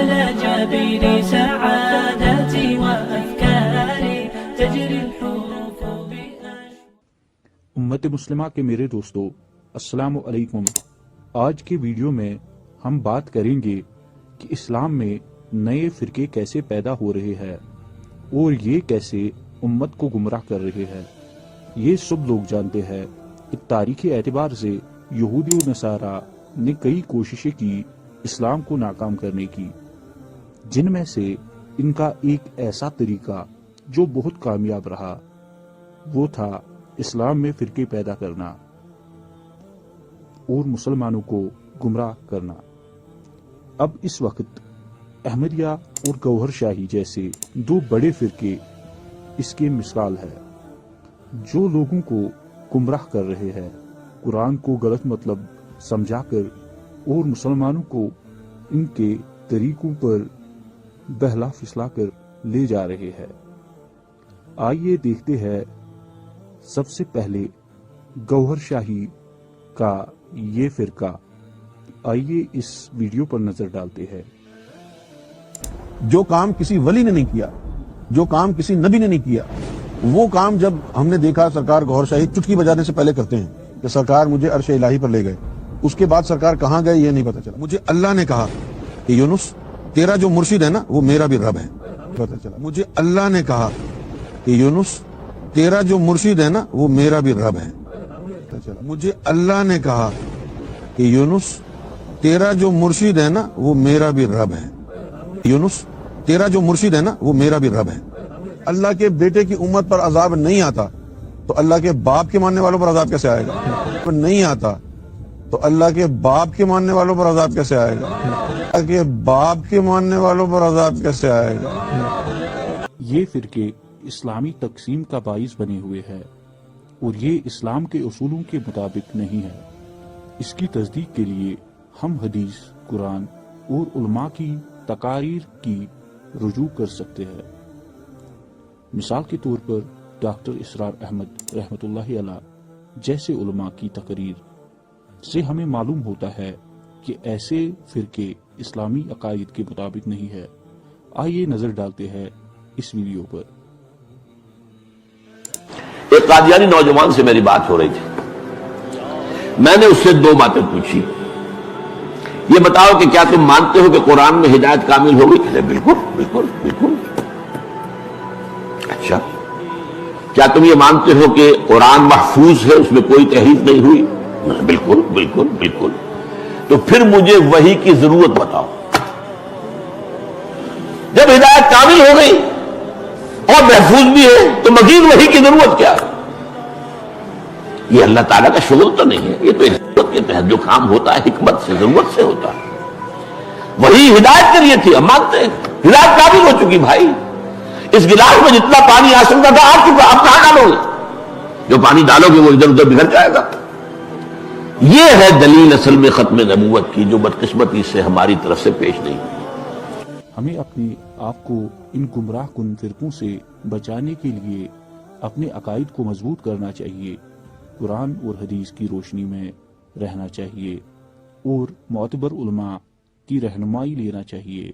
على جبين سعادتي وأفكاري تجري الحروف امت مسلمہ کے میرے دوستو، السلام علیکم۔ آج کے ویڈیو میں ہم بات کریں گے کہ اسلام میں نئے فرقے کیسے پیدا ہو رہے ہیں اور یہ کیسے امت کو گمراہ کر رہے ہیں۔ یہ سب لوگ جانتے ہیں کہ تاریخی اعتبار سے یہودی و نصارہ نے کئی کوششیں کی اسلام کو ناکام کرنے کی، جن میں سے ان کا ایک ایسا طریقہ جو بہت کامیاب رہا وہ تھا اسلام میں فرقے پیدا کرنا اور مسلمانوں کو گمراہ کرنا۔ اب اس وقت احمدیہ اور گوہر شاہی جیسے دو بڑے فرقے اس کے مثال ہے، جو لوگوں کو گمراہ کر رہے ہیں، قرآن کو غلط مطلب سمجھا کر اور مسلمانوں کو ان کے طریقوں پر بہلا پھسلا کر لے جا رہے ہیں۔ آئیے دیکھتے ہیں سب سے پہلے گوہر شاہی کا یہ فرقہ۔ آئیے اس ویڈیو پر نظر ڈالتے ہیں۔ جو کام کسی ولی نے نہیں کیا، جو کام کسی نبی نے نہیں کیا، وہ کام جب ہم نے دیکھا سرکار گوہر شاہی چٹکی بجانے سے پہلے کرتے ہیں کہ سرکار مجھے عرش الہی پر لے گئے، اس کے بعد سرکار کہاں گئے یہ نہیں پتا چلا۔ مجھے اللہ نے کہا کہ یونس تیرا جو مرشد ہے نا وہ میرا بھی رب ہے، پتا چلا۔ مجھے اللہ نے کہا کہ یونس تیرا جو مرشد ہے نا وہ میرا بھی رب ہے، پتا چلا۔ مجھے اللہ نے کہا کہ یونس تیرا جو مرشد ہے نا وہ میرا بھی رب ہے، یونس تیرا جو مرشد ہے نا وہ میرا بھی رب ہے۔ اللہ کے بیٹے کی امت پر عذاب نہیں آتا تو اللہ کے باپ کے ماننے والوں پر عذاب کیسے آئے گا؟ نہیں آتا تو اللہ کے باپ کے ماننے والوں پر عذاب کیسے آئے گا؟ اللہ کے باپ کے ماننے والوں پر عذاب کیسے آئے گا؟ یہ فرقے اسلامی تقسیم کا باعث بنے ہوئے ہیں اور یہ اسلام کے اصولوں کے مطابق نہیں ہے۔ اس کی تصدیق کے لیے ہم حدیث، قرآن اور علماء کی تقاریر کی رجوع کر سکتے ہیں۔ مثال کے طور پر ڈاکٹر اسرار احمد رحمۃ اللہ علیہ جیسے علماء کی تقریر سے ہمیں معلوم ہوتا ہے کہ ایسے فرقے اسلامی عقائد کے مطابق نہیں ہے۔ آئیے نظر ڈالتے ہیں اس ویڈیو پر۔ ایک قادیانی نوجوان سے میری بات ہو رہی تھی، میں نے اس سے دو باتیں پوچھی۔ یہ بتاؤ کہ کیا تم مانتے ہو کہ قرآن میں ہدایت کامل ہوگی؟ کہتے بالکل بالکل بالکل۔ اچھا، کیا تم یہ مانتے ہو کہ قرآن محفوظ ہے، اس میں کوئی تحریف نہیں ہوئی؟ بالکل بالکل بالکل۔ تو پھر مجھے وحی کی ضرورت بتاؤ۔ جب ہدایت کامل ہو گئی اور محفوظ بھی ہے تو مزید وحی کی ضرورت کیا ہے؟ یہ اللہ تعالیٰ کا شغل تو نہیں ہے، یہ تو حکمت کے تحت جو کام ہوتا ہے حکمت سے، ضرورت سے ہوتا ہے۔ وہی ہدایت کے لیے تھی، ہم مانتے ہیں ہدایت کامل ہو چکی۔ بھائی اس گلاس میں جتنا پانی آ سکتا تھا آ چکا، آپ کہاں ڈالو گے؟ جو پانی ڈالو گے وہ ادھر ادھر بگڑ جائے گا۔ یہ ہے دلیل اصل میں ختم نبوت کی، جو بدقسمتی سے ہماری طرف سے پیش نہیں ہوئی۔ ہمیں اپنے آپ کو ان گمراہ کن فرقوں سے بچانے کے لیے اپنے عقائد کو مضبوط کرنا چاہیے، قرآن اور حدیث کی روشنی میں رہنا چاہیے اور معتبر علماء کی رہنمائی لینا چاہیے۔